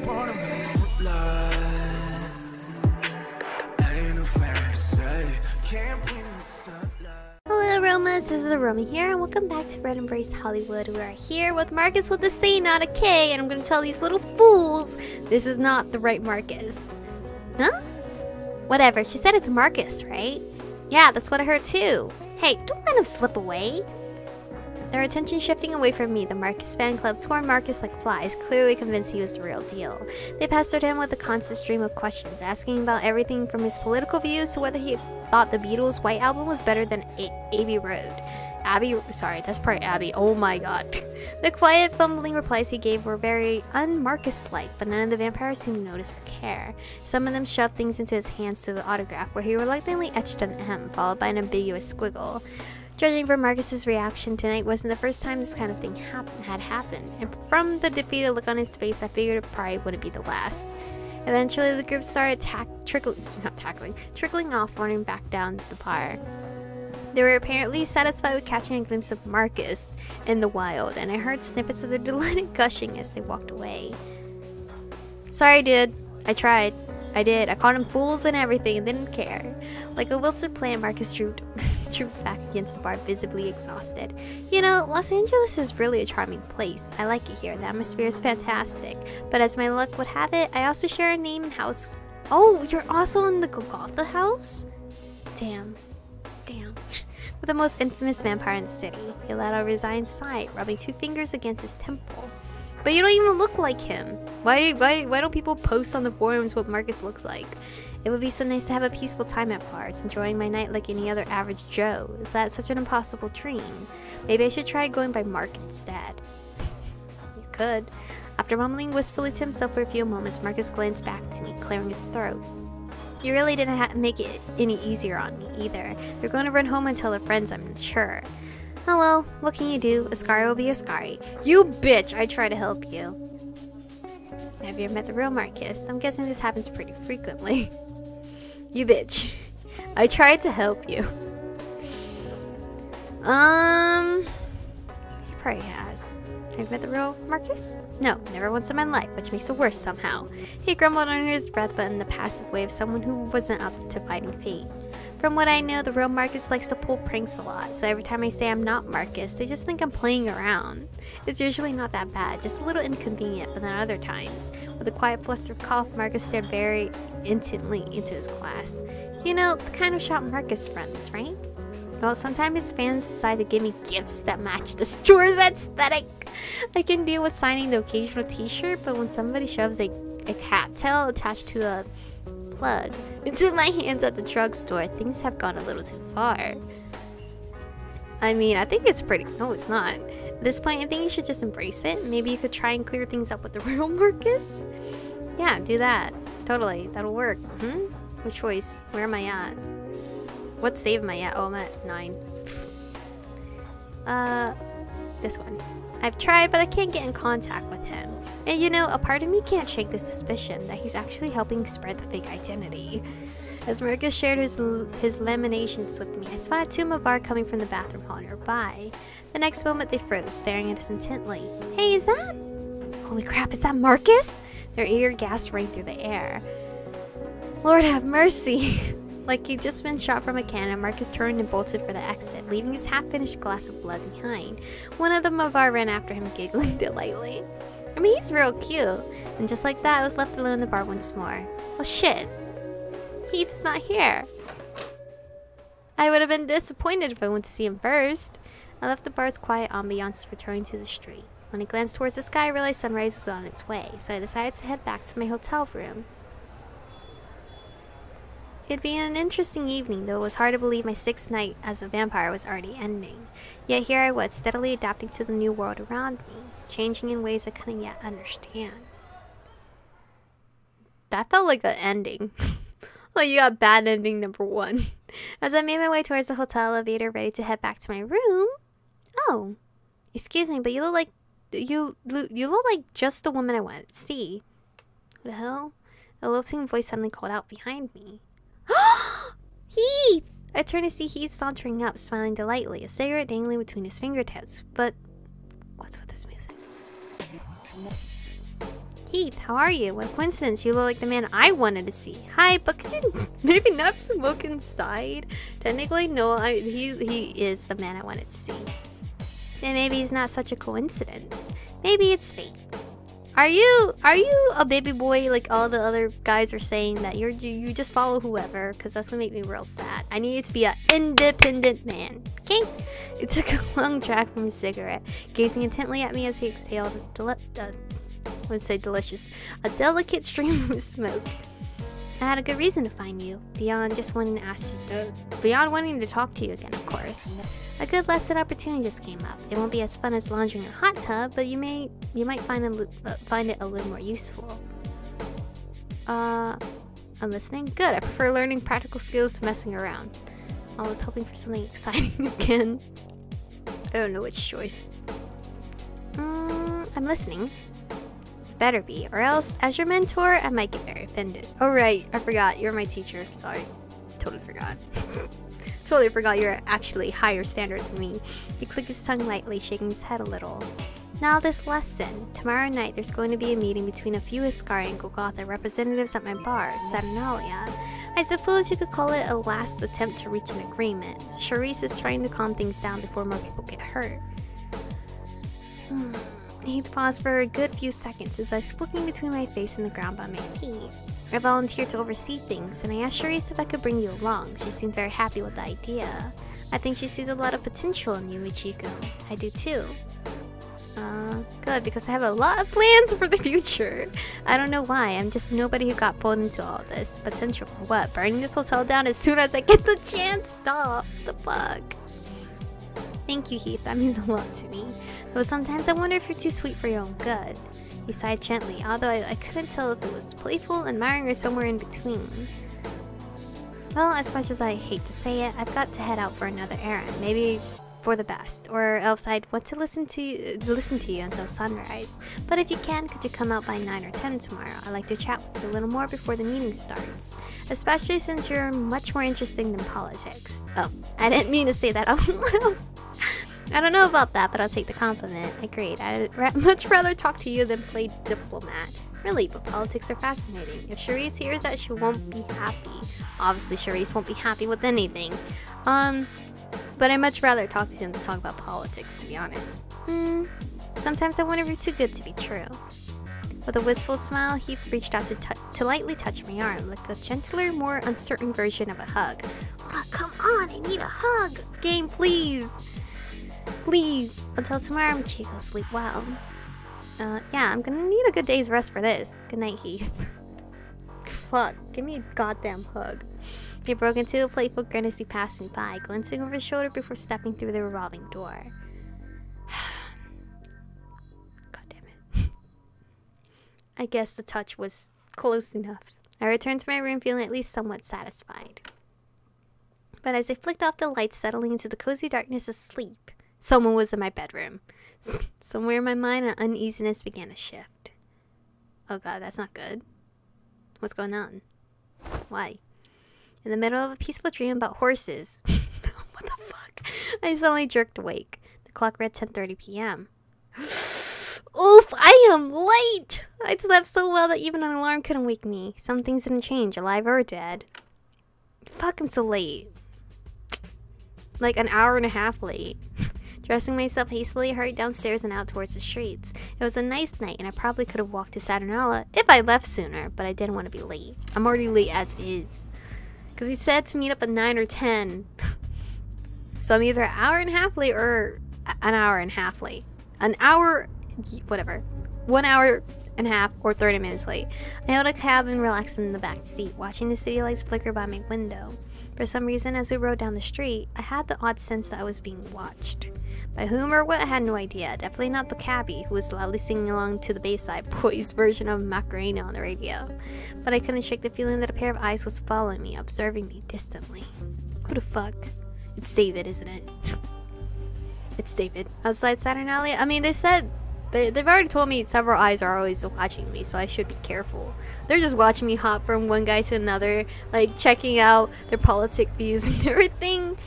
born in the moonlight. Ain't no fair to say. Can't breathe in the sunlight. Hello Aromas, this is Aromie here, and welcome back to Red Embrace Hollywood. We are here with Marcus with a C, not a K, and I'm going to tell these little fools this is not the right Marcus. Huh? Whatever, she said it's Marcus, right? Yeah, that's what I heard too. Hey, don't let him slip away. Their attention shifting away from me, the Marcus fan club swarmed Marcus like flies, clearly convinced he was the real deal. They pestered him with a constant stream of questions, asking about everything from his political views to whether he thought the Beatles' White Album was better than Abbey Road. Sorry, that's probably Abby. Oh my god. The quiet, fumbling replies he gave were very un-Marcus-like, but none of the vampires seemed to notice or care. Some of them shoved things into his hands to an autograph, where he reluctantly etched an M, followed by an ambiguous squiggle. Judging from Marcus's reaction, tonight wasn't the first time this kind of thing had happened, and from the defeated look on his face, I figured it probably wouldn't be the last. Eventually, the group started trickling off, running back down the bar. They were apparently satisfied with catching a glimpse of Marcus in the wild, and I heard snippets of their delighted gushing as they walked away. Sorry, dude. I tried. I did. I called him fools and everything and didn't care. Like a wilted plant, Marcus drooped back against the bar, visibly exhausted. You know, Los Angeles is really a charming place. I like it here. The atmosphere is fantastic. But as my luck would have it, I also share a name and house. Oh, you're also in the Golgotha house? Damn. With the most infamous vampire in the city. He let out a resigned sigh, rubbing two fingers against his temple. But you don't even look like him. Why don't people post on the forums what Marcus looks like? It would be so nice to have a peaceful time at bars, enjoying my night like any other average Joe. Is that such an impossible dream? Maybe I should try going by Mark instead. You could. After mumbling wistfully to himself for a few moments, Marcus glanced back to me, clearing his throat. You really didn't make it any easier on me, either. They're going to run home and tell their friends, I'm sure. Oh well, what can you do? A scar will be a scary. You bitch! I try to help you. Have you ever met the real Marcus? I'm guessing this happens pretty frequently. You bitch. I tried to help you. He probably has. Have you met the real Marcus? No, never once in my life, which makes it worse somehow. He grumbled under his breath, but in the passive way of someone who wasn't up to fighting fate. From what I know, the real Marcus likes to pull pranks a lot, so every time I say I'm not Marcus, they just think I'm playing around. It's usually not that bad, just a little inconvenient, but then other times, with a quiet flustered cough, Marcus stared very intently into his glass. You know, the kind of shop Marcus runs, right? Well, sometimes his fans decide to give me gifts that match the store's aesthetic. I can deal with signing the occasional t-shirt, but when somebody shoves a cattail attached to a plug into my hands at the drugstore, things have gone a little too far. I mean, I think it's pretty... No, it's not. At this point, I think you should just embrace it. Maybe you could try and clear things up with the real Marcus? Yeah, do that. Totally. That'll work. Which choice? Where am I at? What save am I at? Oh, I'm at 9. This one. I've tried, but I can't get in contact with him. And you know, a part of me can't shake the suspicion that he's actually helping spread the fake identity. As Marcus shared his lamentations with me, I spotted two Mavar coming from the bathroom hall nearby. The next moment they froze, staring at us intently. Hey, is that... Holy crap, is that Marcus? Their eager gasp rang through the air. Lord have mercy. Like he'd just been shot from a cannon, Marcus turned and bolted for the exit, leaving his half-finished glass of blood behind. One of the Mavar ran after him, giggling delightedly. I mean, he's real cute. And just like that, I was left alone in the bar once more. Well, shit. Heath's not here. I would have been disappointed if I went to see him first. I left the bar's quiet ambiance, returning to the street. When I glanced towards the sky, I realized sunrise was on its way, so I decided to head back to my hotel room. It'd been an interesting evening, though it was hard to believe my 6th night as a vampire was already ending. Yet here I was, steadily adapting to the new world around me, changing in ways I couldn't yet understand. That felt like an ending. Like you got bad ending number 1. As I made my way towards the hotel elevator, ready to head back to my room. Oh, excuse me, but you look like you look like just the woman I wanted to see. Who the hell? A lilting voice suddenly called out behind me. Heath! I turned to see Heath sauntering up, smiling delightedly, a cigarette dangling between his fingertips. But what's with this music? Heath, how are you? What a coincidence, you look like the man I wanted to see. Hi, but could you maybe not smoke inside? Technically, no, he is the man I wanted to see. And maybe he's not such a coincidence. Maybe it's fate. Are you a baby boy like all the other guys are saying that you just follow whoever? Because that's gonna make me real sad. I need you to be an independent man, okay? He took a long drag from his cigarette, gazing intently at me as he exhaled a delicate stream of smoke. I had a good reason to find you, beyond wanting to talk to you again, of course. A good lesson opportunity just came up. It won't be as fun as laundering in a hot tub, but you might find it a little more useful. I'm listening. Good. I prefer learning practical skills to messing around. I was hoping for something exciting again. I don't know which choice. I'm listening. Better be, or else, as your mentor, I might get very offended. Oh right, I forgot. You're my teacher. Sorry. Totally forgot. Totally forgot you're actually higher standard than me. He clicked his tongue lightly, shaking his head a little. Now this lesson. Tomorrow night there's going to be a meeting between a few Iskari and Golgotha representatives at my bar, Saturnalia. I suppose you could call it a last attempt to reach an agreement. Charisse is trying to calm things down before more people get hurt. He paused for a good few seconds as I was flicking between my face and the ground by my feet. I volunteered to oversee things, and I asked Charisse if I could bring you along. She seemed very happy with the idea. I think she sees a lot of potential in you, Ichigo. I do too. Good, because I have a lot of plans for the future. I don't know why, I'm just nobody who got pulled into all this. Potential for what? Burning this hotel down as soon as I get the chance? Stop. The fuck? Thank you, Heath. That means a lot to me. Though sometimes I wonder if you're too sweet for your own good. He sighed gently, although I couldn't tell if it was playful, admiring, or somewhere in between. Well, as much as I hate to say it, I've got to head out for another errand. Maybe for the best, or else I'd want to listen to you until sunrise. But if you can, could you come out by 9 or 10 tomorrow? I'd like to chat with you a little more before the meeting starts. Especially since you're much more interesting than politics. Oh, I didn't mean to say that out loud. I don't know about that, but I'll take the compliment. Agreed. I'd much rather talk to you than play diplomat. Really, but politics are fascinating. If Charisse hears that, she won't be happy. Obviously, Charisse won't be happy with anything. But I'd much rather talk to him than talk about politics, to be honest. Sometimes I wonder if you're too good to be true. With a wistful smile, Heath reached out to lightly touch my arm, like a gentler, more uncertain version of a hug. Oh, come on, I need a hug! Game, please! Please! Until tomorrow, Michiko, sleep well. Yeah, I'm gonna need a good day's rest for this. Good night, Heath. Fuck, give me a goddamn hug. He broke into a playful grin as he passed me by, glancing over his shoulder before stepping through the revolving door. God damn it. I guess the touch was close enough. I returned to my room feeling at least somewhat satisfied. But as I flicked off the lights, settling into the cozy darkness of sleep, someone was in my bedroom. Somewhere in my mind, an uneasiness began to shift. Oh god, that's not good. What's going on? Why? In the middle of a peaceful dream about horses. What the fuck? I suddenly jerked awake. The clock read 10:30 p.m. Oof, I am late! I slept so well that even an alarm couldn't wake me. Some things didn't change, alive or dead. Fuck, I'm so late. Like an hour and a half late. Dressing myself hastily, I hurried downstairs and out towards the streets. It was a nice night, and I probably could have walked to Saturnalia if I left sooner, but I didn't want to be late. I'm already late as is. Because he said to meet up at 9 or 10. So I'm either an hour and a half late or an hour and a half late. An hour, whatever. 1 hour and a half or 30 minutes late. I held a cab and relaxed in the back seat, watching the city lights flicker by my window. For some reason, as we rode down the street, I had the odd sense that I was being watched. By whom or what, I had no idea. Definitely not the cabbie, who was loudly singing along to the Bayside Boys version of Macarena on the radio. But I couldn't shake the feeling that a pair of eyes was following me, observing me distantly. Who the fuck? It's David, isn't it? It's David. Outside Saturnalia? I mean, they said... They've already told me several eyes are always watching me, so I should be careful. They're just watching me hop from one guy to another, like checking out their politic views and everything.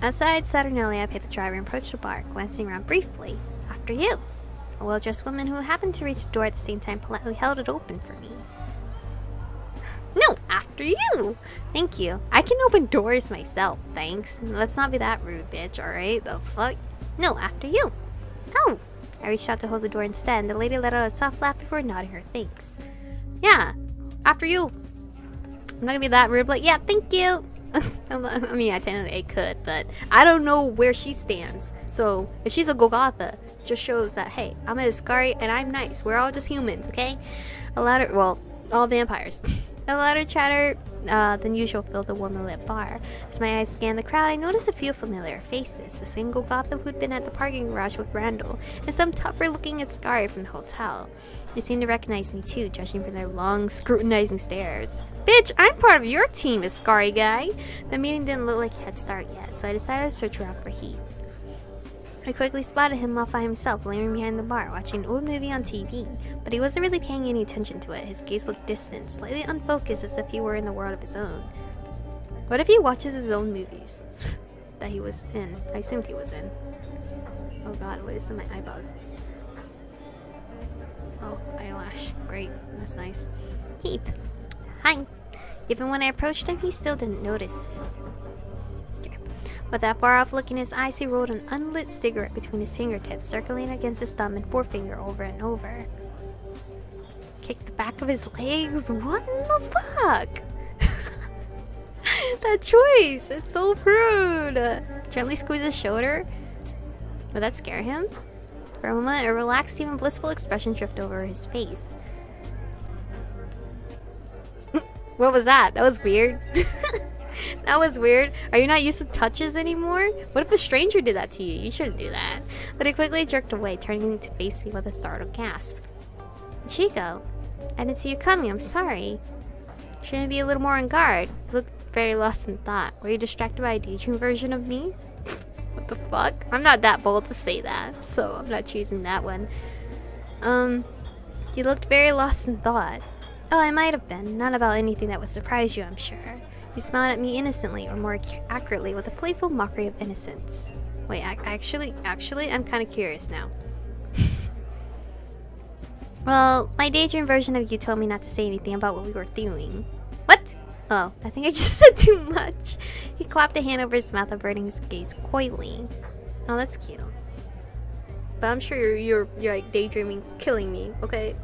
Outside Saturnalia, I paid the driver and approached the bar, glancing around briefly. After you. A well-dressed woman who happened to reach the door at the same time politely held it open for me. No, after you! Thank you. I can open doors myself, thanks. Let's not be that rude, bitch, alright? The fuck? No, after you. No! I reached out to hold the door instead, and the lady let out a soft laugh before nodding her thanks. Yeah, after you. I'm not gonna be that rude, but yeah, thank you. I mean, I technically could, but I don't know where she stands. So, if she's a Golgotha, it just shows that, hey, I'm a Iskari and I'm nice. We're all just humans, okay? A louder, well, all vampires. A louder chatter than usual filled the warmly lit bar. As my eyes scanned the crowd, I noticed a few familiar faces. The same Golgotha who'd been at the parking garage with Randall, and some tougher-looking Iskari from the hotel. They seemed to recognize me too, judging from their long, scrutinizing stares. Bitch, I'm part of your team, Iskari guy! The meeting didn't look like it had started yet, so I decided to search around for Heath. I quickly spotted him off by himself, lingering behind the bar, watching an old movie on TV, but he wasn't really paying any attention to it. His gaze looked distant, slightly unfocused, as if he were in the world of his own. What if he watches his own movies that he was in? I assumed he was in. Oh god, what is in my eyeball? Oh, eyelash. Great, that's nice. Heath. Hi. Even when I approached him, he still didn't notice me. With that far-off look in his eyes, he rolled an unlit cigarette between his fingertips, circling against his thumb and forefinger over and over. Kicked the back of his legs? What in the fuck? That choice! It's so rude! Gently squeeze his shoulder? Would that scare him? For a moment, a relaxed, even blissful expression drifted over his face. What was that? That was weird. That was weird. Are you not used to touches anymore? What if a stranger did that to you? You shouldn't do that. But he quickly jerked away, turning to face me with a startled gasp. Chico, I didn't see you coming. I'm sorry. Shouldn't be a little more on guard. You look very lost in thought. Were you distracted by a daydream version of me? What the fuck? I'm not that bold to say that, so I'm not choosing that one. You looked very lost in thought. Oh, I might have been. Not about anything that would surprise you, I'm sure. You smiled at me innocently, or more accurately, with a playful mockery of innocence. Wait, actually, I'm kind of curious now. Well, my daydream version of you told me not to say anything about what we were doing. What? Oh, I think I just said too much. He clapped a hand over his mouth, averting his gaze coyly. Oh, that's cute. But I'm sure you're like daydreaming, killing me, okay?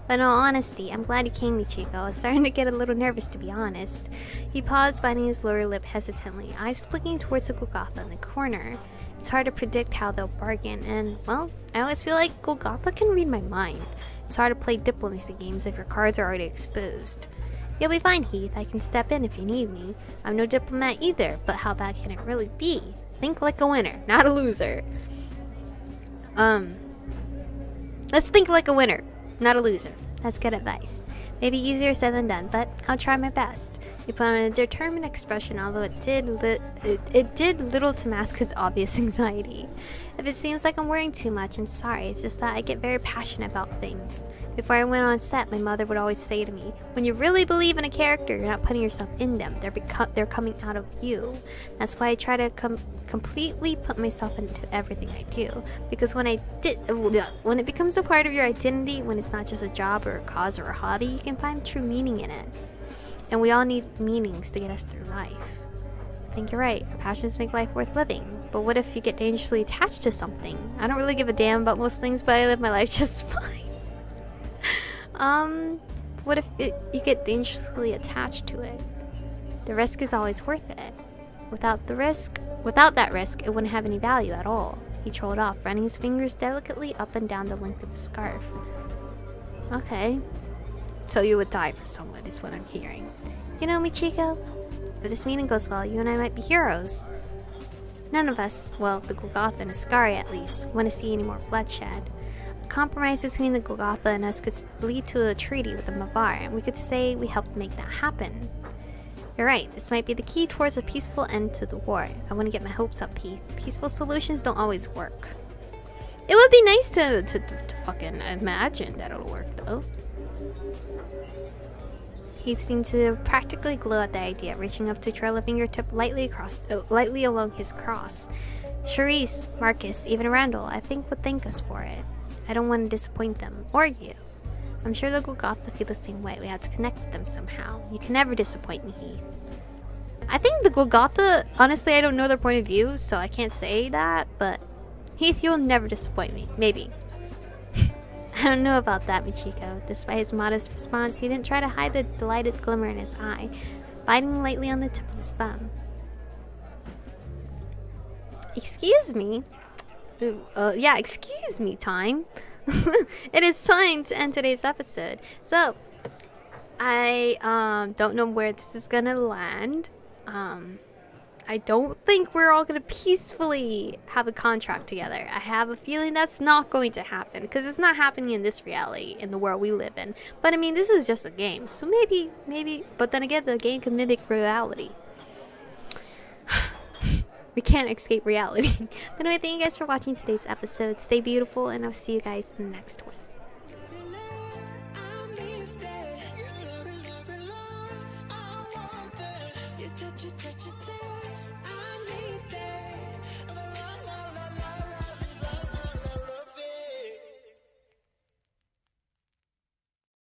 But in all honesty, I'm glad you came to me, Chico. I was starting to get a little nervous, to be honest. He paused, biting his lower lip hesitantly, eyes flicking towards the Golgotha in the corner. It's hard to predict how they'll bargain, and, well, I always feel like Golgotha can read my mind. It's hard to play diplomacy games if your cards are already exposed. You'll be fine, Heath. I can step in if you need me. I'm no diplomat either, but how bad can it really be? Think like a winner, not a loser. Let's think like a winner, not a loser. That's good advice. Maybe easier said than done, but I'll try my best. He put on a determined expression, although it did little to mask his obvious anxiety. If it seems like I'm worrying too much, I'm sorry. It's just that I get very passionate about things. Before I went on set, my mother would always say to me, when you really believe in a character, you're not putting yourself in them. They're coming out of you. That's why I try to completely put myself into everything I do. Because when it becomes a part of your identity, when it's not just a job or a cause or a hobby, you can find true meaning in it. And we all need meanings to get us through life. I think you're right. Our passions make life worth living. But what if you get dangerously attached to something? I don't really give a damn about most things, but I live my life just fine. What if you get dangerously attached to it? The risk is always worth it. Without that risk, it wouldn't have any value at all. He trolled off, running his fingers delicately up and down the length of his scarf. Okay. So you would die for someone, is what I'm hearing. You know me, Chico? If this meeting goes well, you and I might be heroes. None of us, well, the Golgotha and Iskari at least, want to see any more bloodshed. A compromise between the Golgotha and us could lead to a treaty with the Mavar, and we could say we helped make that happen. You're right, this might be the key towards a peaceful end to the war. I want to get my hopes up, Heath. Peaceful solutions don't always work. It would be nice to fucking imagine that it'll work, though. He seemed to practically glow at the idea, reaching up to trail a fingertip lightly along his cross. Charisse, Marcus, even Randall, I think would thank us for it. I don't want to disappoint them, or you. I'm sure the Golgotha feel the same way. We have to connect with them somehow. You can never disappoint me, Heath. I think the Golgotha, honestly, I don't know their point of view, so I can't say that, but Heath, you'll never disappoint me. Maybe. I don't know about that, Michiko. Despite his modest response, he didn't try to hide the delighted glimmer in his eye, biting lightly on the tip of his thumb. Excuse me? Yeah, excuse me, time. It is time to end today's episode. So, I don't know where this is gonna land. I don't think we're all gonna peacefully have a contract together. I have a feeling that's not going to happen, because it's not happening in this reality, in the world we live in. But I mean, this is just a game, so maybe, but then again, the game can mimic reality. We can't escape reality. But anyway, thank you guys for watching today's episode. Stay beautiful, and I'll see you guys in the next one. touch it, touch it, touch it.